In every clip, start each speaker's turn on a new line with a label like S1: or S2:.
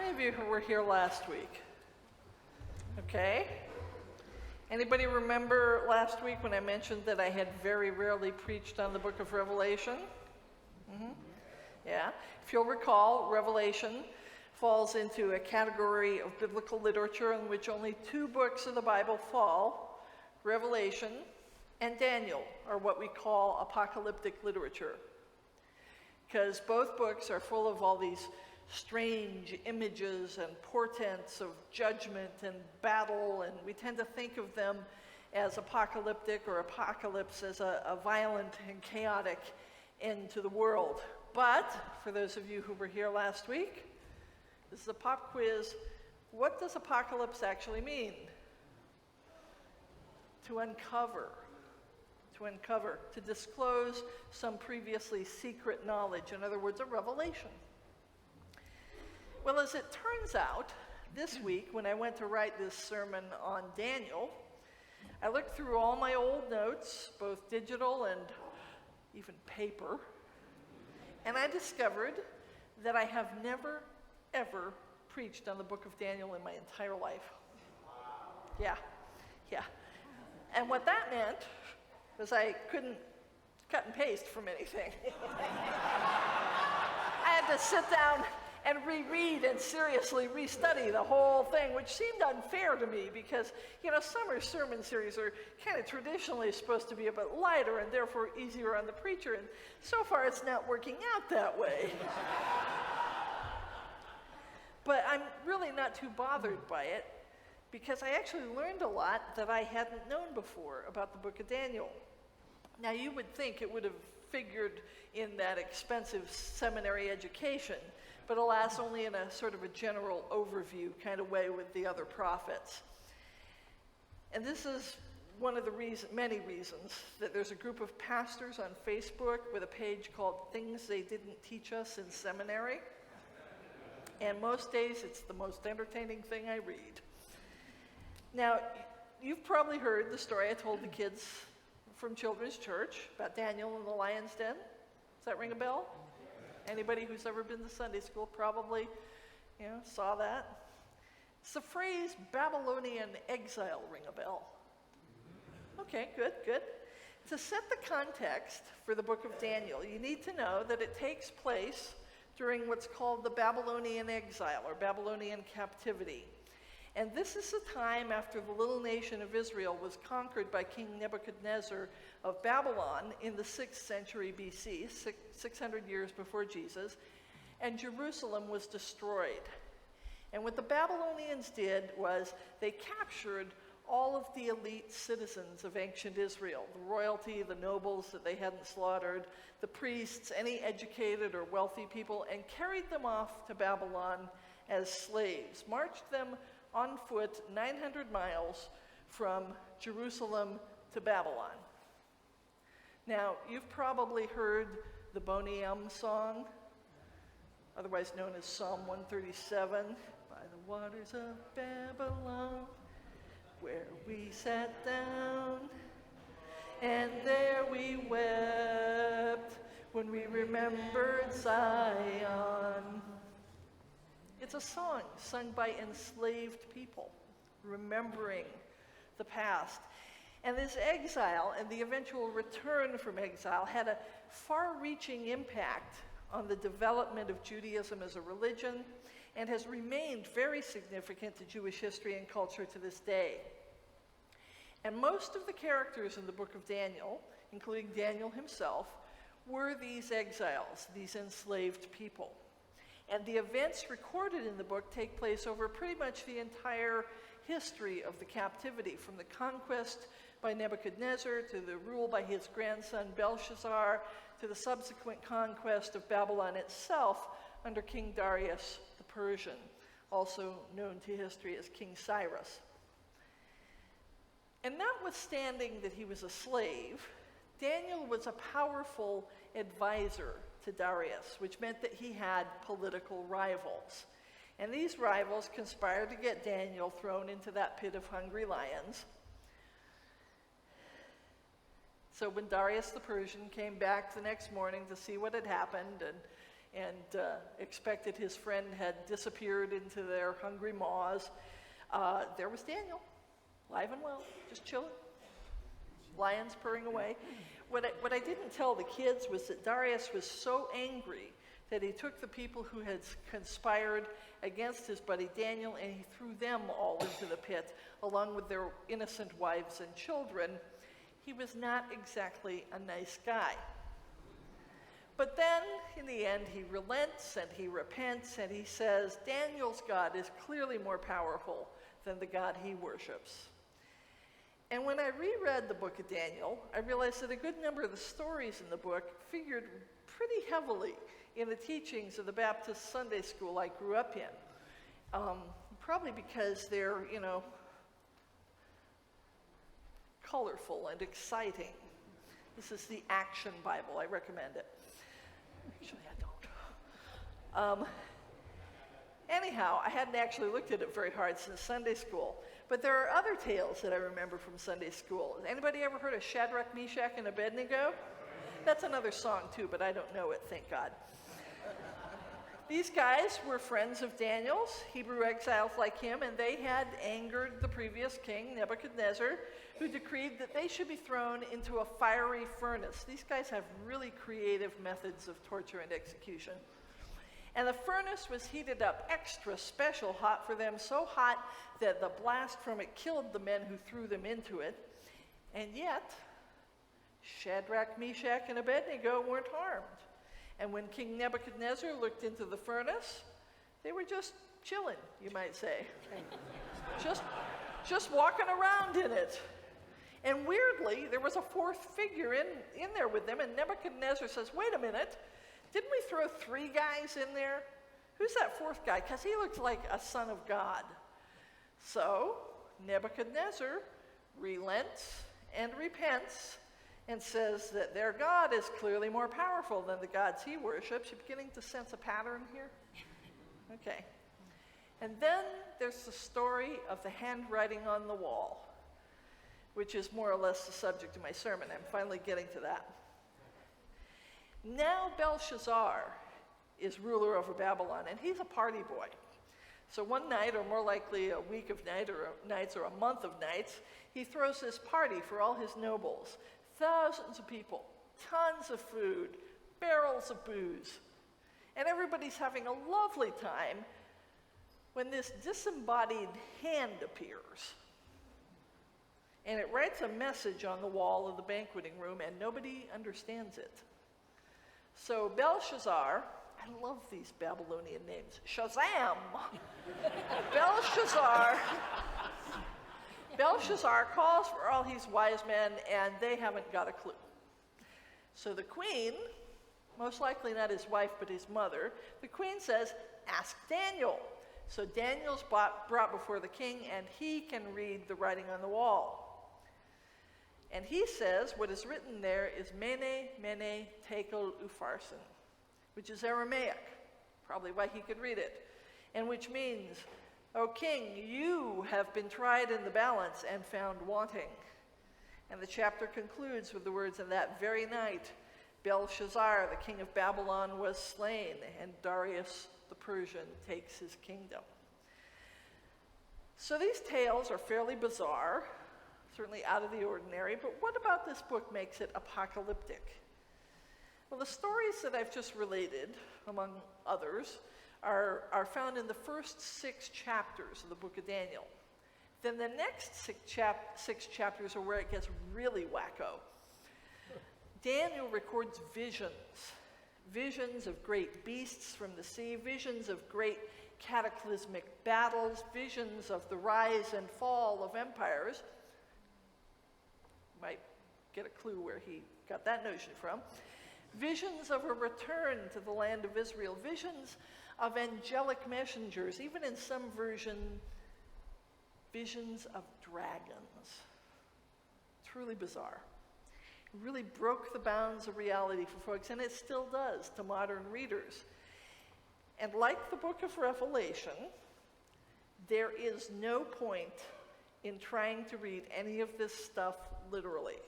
S1: many of you who were here last week? Okay. Anybody remember last week when I mentioned that I had very rarely preached on the book of Revelation? Yeah. If you'll recall, Revelation falls into a category of biblical literature in which only two books of the Bible fall. Revelation and Daniel are what we call apocalyptic literature, because both books are full of all these strange images and portents of judgment and battle, and we tend to think of them as apocalyptic, or apocalypse as a violent and chaotic end to the world. But for those of you who were here last week, this is a pop quiz. What does apocalypse actually mean? To uncover, to disclose some previously secret knowledge. In other words, a revelation. Well, as it turns out, this week when I went to write this sermon on Daniel, I looked through all my old notes, both digital and even paper, and I discovered that I have never, ever preached on the book of Daniel in my entire life. Yeah. And what that meant was I couldn't cut and paste from anything. I had to sit down and reread and seriously restudy the whole thing, which seemed unfair to me because, summer sermon series are kind of traditionally supposed to be a bit lighter and therefore easier on the preacher, and so far it's not working out that way. But I'm really not too bothered by it because I actually learned a lot that I hadn't known before about the book of Daniel. Now, you would think it would have figured in that expensive seminary education, but alas, only in a sort of a general overview kind of way with the other prophets. And this is one of the many reasons that there's a group of pastors on Facebook with a page called Things They Didn't Teach Us in Seminary. And most days it's the most entertaining thing I read. Now, you've probably heard the story I told the kids from Children's Church about Daniel and the lion's den. Does that ring a bell? Anybody who's ever been to Sunday school probably, saw that. Does the phrase Babylonian exile ring a bell? Okay, good. To set the context for the book of Daniel, you need to know that it takes place during what's called the Babylonian exile, or Babylonian captivity. And this is the time after the little nation of Israel was conquered by King Nebuchadnezzar of Babylon in the 6th century BC, 600 years before Jesus, and Jerusalem was destroyed. And what the Babylonians did was they captured all of the elite citizens of ancient Israel, the royalty, the nobles that they hadn't slaughtered, the priests, any educated or wealthy people, and carried them off to Babylon as slaves, marched them on foot 900 miles from Jerusalem to Babylon. Now, you've probably heard the Boney M song, otherwise known as Psalm 137, by the waters of Babylon, where we sat down, and there we wept when we remembered Zion. It's a song sung by enslaved people, remembering the past. And this exile and the eventual return from exile had a far-reaching impact on the development of Judaism as a religion and has remained very significant to Jewish history and culture to this day. And most of the characters in the book of Daniel, including Daniel himself, were these exiles, these enslaved people. And the events recorded in the book take place over pretty much the entire history of the captivity, from the conquest by Nebuchadnezzar to the rule by his grandson Belshazzar to the subsequent conquest of Babylon itself under King Darius the Persian, also known to history as King Cyrus. And notwithstanding that he was a slave, Daniel was a powerful advisor to Darius, which meant that he had political rivals. And these rivals conspired to get Daniel thrown into that pit of hungry lions. So when Darius the Persian came back the next morning to see what had happened, and and expected his friend had disappeared into their hungry maws. There was Daniel, alive and well, just chilling, lions purring away. What I didn't tell the kids was that Darius was so angry that he took the people who had conspired against his buddy Daniel and he threw them all into the pit, along with their innocent wives and children. He was not exactly a nice guy. But then, in the end, he relents and he repents and he says, Daniel's God is clearly more powerful than the God he worships. And when I reread the book of Daniel, I realized that a good number of the stories in the book figured pretty heavily in the teachings of the Baptist Sunday school I grew up in. Probably because they're, colorful and exciting. This is the Action Bible. I recommend it. Actually, I don't. Anyhow, I hadn't actually looked at it very hard since Sunday school. But there are other tales that I remember from Sunday school. Has anybody ever heard of Shadrach, Meshach, and Abednego? That's another song too, but I don't know it, thank God. These guys were friends of Daniel's, Hebrew exiles like him, and they had angered the previous king, Nebuchadnezzar, who decreed that they should be thrown into a fiery furnace. These guys have really creative methods of torture and execution. And the furnace was heated up extra special hot for them, so hot that the blast from it killed the men who threw them into it. And yet, Shadrach, Meshach, and Abednego weren't harmed. And when King Nebuchadnezzar looked into the furnace, they were just chilling, you might say. just walking around in it. And weirdly, there was a fourth figure in there with them, and Nebuchadnezzar says, wait a minute, didn't we throw 3 guys in there? Who's that fourth guy? Because he looked like a son of God. So Nebuchadnezzar relents and repents and says that their God is clearly more powerful than the gods he worships. You're beginning to sense a pattern here? Okay. And then there's the story of the handwriting on the wall, which is more or less the subject of my sermon. I'm finally getting to that. Now Belshazzar is ruler over Babylon, and he's a party boy. So one night, or more likely a week of nights or a month of nights, he throws this party for all his nobles. Thousands of people, tons of food, barrels of booze. And everybody's having a lovely time when this disembodied hand appears. And it writes a message on the wall of the banqueting room, and nobody understands it. So Belshazzar, I love these Babylonian names, Shazam! Belshazzar calls for all his wise men, and they haven't got a clue. So the queen, most likely not his wife, but his mother, the queen says, ask Daniel. So Daniel's brought before the king, and he can read the writing on the wall. And he says what is written there is Mene, Mene, Tekel, Upharsin, which is Aramaic, probably why he could read it, and which means, O king, you have been tried in the balance and found wanting. And the chapter concludes with the words, and that very night, Belshazzar, the king of Babylon, was slain, and Darius the Persian takes his kingdom. So these tales are fairly bizarre, certainly out of the ordinary, but what about this book makes it apocalyptic? Well, the stories that I've just related, among others, are found in the first 6 chapters of the book of Daniel. Then the next 6 chapters are where it gets really wacko. Daniel records visions of great beasts from the sea, visions of great cataclysmic battles, visions of the rise and fall of empires. Might get a clue where he got that notion from. Visions of a return to the land of Israel, visions of angelic messengers, even in some version, visions of dragons. Truly bizarre. It really broke the bounds of reality for folks, and it still does to modern readers. And like the book of Revelation, there is no point in trying to read any of this stuff literally.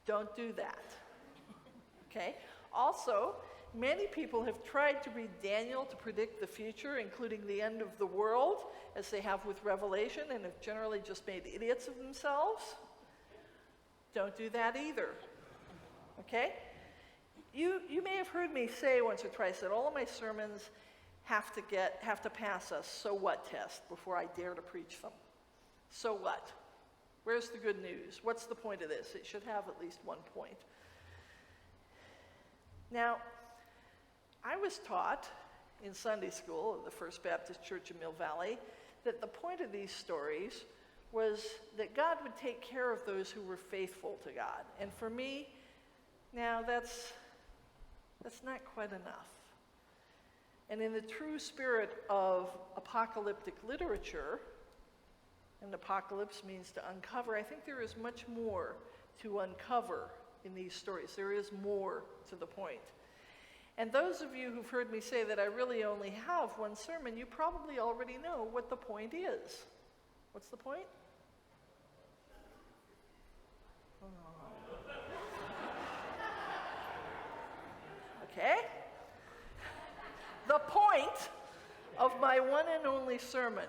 S1: Don't do that. Okay? Also, Many people have tried to read Daniel to predict the future, including the end of the world, as they have with Revelation, and have generally just made idiots of themselves. Don't do that either. Okay? You may have heard me say once or twice that all of my sermons have to pass a so what test before I dare to preach them. So what? Where's the good news? What's the point of this? It should have at least one point. Now, I was taught in Sunday school at the First Baptist Church in Mill Valley that the point of these stories was that God would take care of those who were faithful to God. And for me, now that's not quite enough. And in the true spirit of apocalyptic literature, and apocalypse means to uncover, I think there is much more to uncover in these stories. There is more to the point. And those of you who've heard me say that I really only have one sermon, you probably already know what the point is. What's the point? Okay? The point of my one and only sermon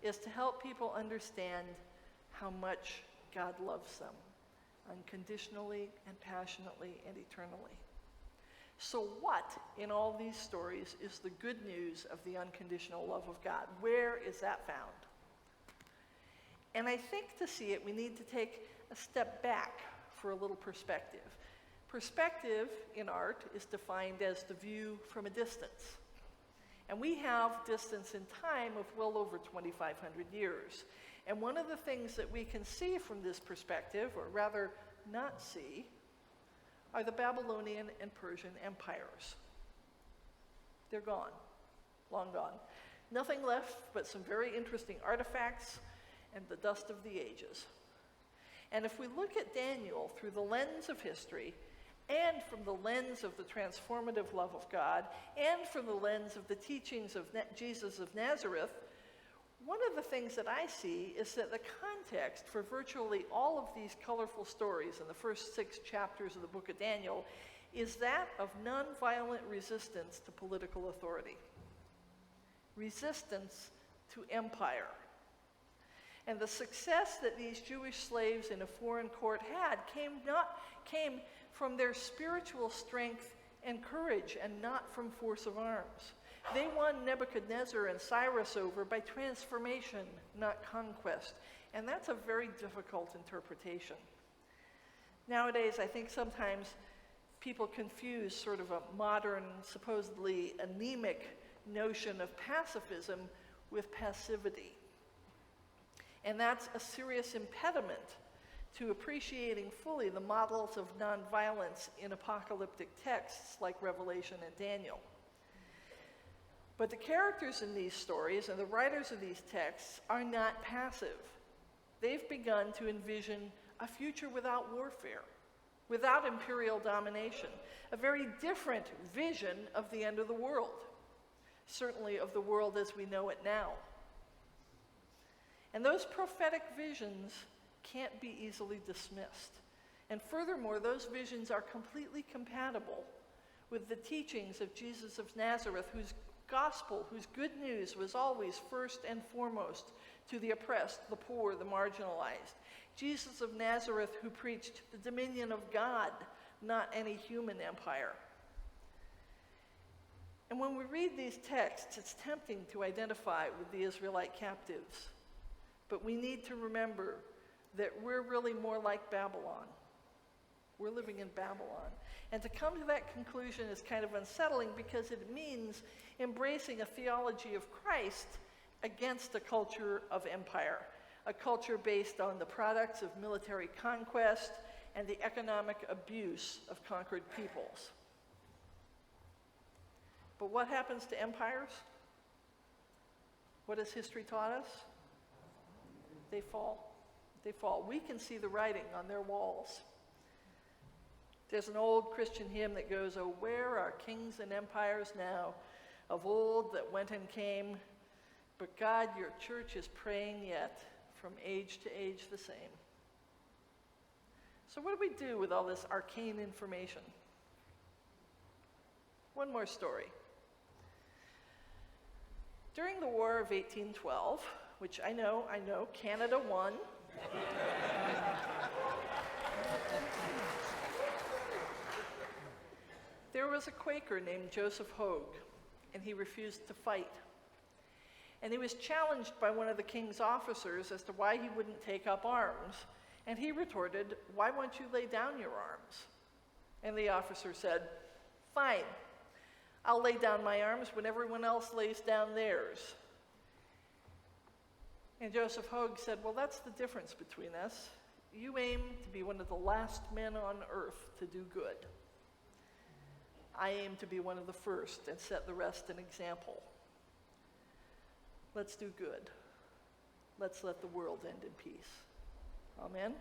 S1: is to help people understand how much God loves them, unconditionally and passionately and eternally. So what in all these stories is the good news of the unconditional love of God? Where is that found? And I think to see it, we need to take a step back for a little perspective. Perspective in art is defined as the view from a distance. And we have distance in time of well over 2,500 years. And one of the things that we can see from this perspective, or rather not see, are the Babylonian and Persian empires. They're gone, long gone. Nothing left but some very interesting artifacts and the dust of the ages. And if we look at Daniel through the lens of history, and from the lens of the transformative love of God, and from the lens of the teachings of Jesus of Nazareth, one of the things that I see is that the context for virtually all of these colorful stories in the first 6 chapters of the book of Daniel is that of nonviolent resistance to political authority, resistance to empire. And the success that these Jewish slaves in a foreign court had came from their spiritual strength and courage and not from force of arms. They won Nebuchadnezzar and Cyrus over by transformation, not conquest. And that's a very difficult interpretation. Nowadays, I think sometimes people confuse sort of a modern, supposedly anemic notion of pacifism with passivity. And that's a serious impediment to appreciating fully the models of nonviolence in apocalyptic texts like Revelation and Daniel. But the characters in these stories and the writers of these texts are not passive. They've begun to envision a future without warfare, without imperial domination, a very different vision of the end of the world, certainly of the world as we know it now. And those prophetic visions can't be easily dismissed. And furthermore, those visions are completely compatible with the teachings of Jesus of Nazareth, whose gospel, whose good news was always first and foremost to the oppressed, the poor, the marginalized. Jesus of Nazareth, who preached the dominion of God, not any human empire. And when we read these texts, it's tempting to identify with the Israelite captives. But we need to remember that we're really more like Babylon. We're living in Babylon. And to come to that conclusion is kind of unsettling because it means embracing a theology of Christ against a culture of empire, a culture based on the products of military conquest and the economic abuse of conquered peoples. But what happens to empires? What has history taught us? They fall. They fall. We can see the writing on their walls. There's an old Christian hymn that goes, "Oh, where are kings and empires now, of old that went and came? But God, your church is praying yet, from age to age the same." So what do we do with all this arcane information? One more story. During the War of 1812, which I know, Canada won. There was a Quaker named Joseph Hogue, and he refused to fight. And he was challenged by one of the king's officers as to why he wouldn't take up arms. And he retorted, "Why won't you lay down your arms?" And the officer said, "Fine, I'll lay down my arms when everyone else lays down theirs." And Joseph Hogue said, "Well, that's the difference between us. You aim to be one of the last men on earth to do good. I aim to be one of the first and set the rest an example. Let's do good. Let's let the world end in peace." Amen.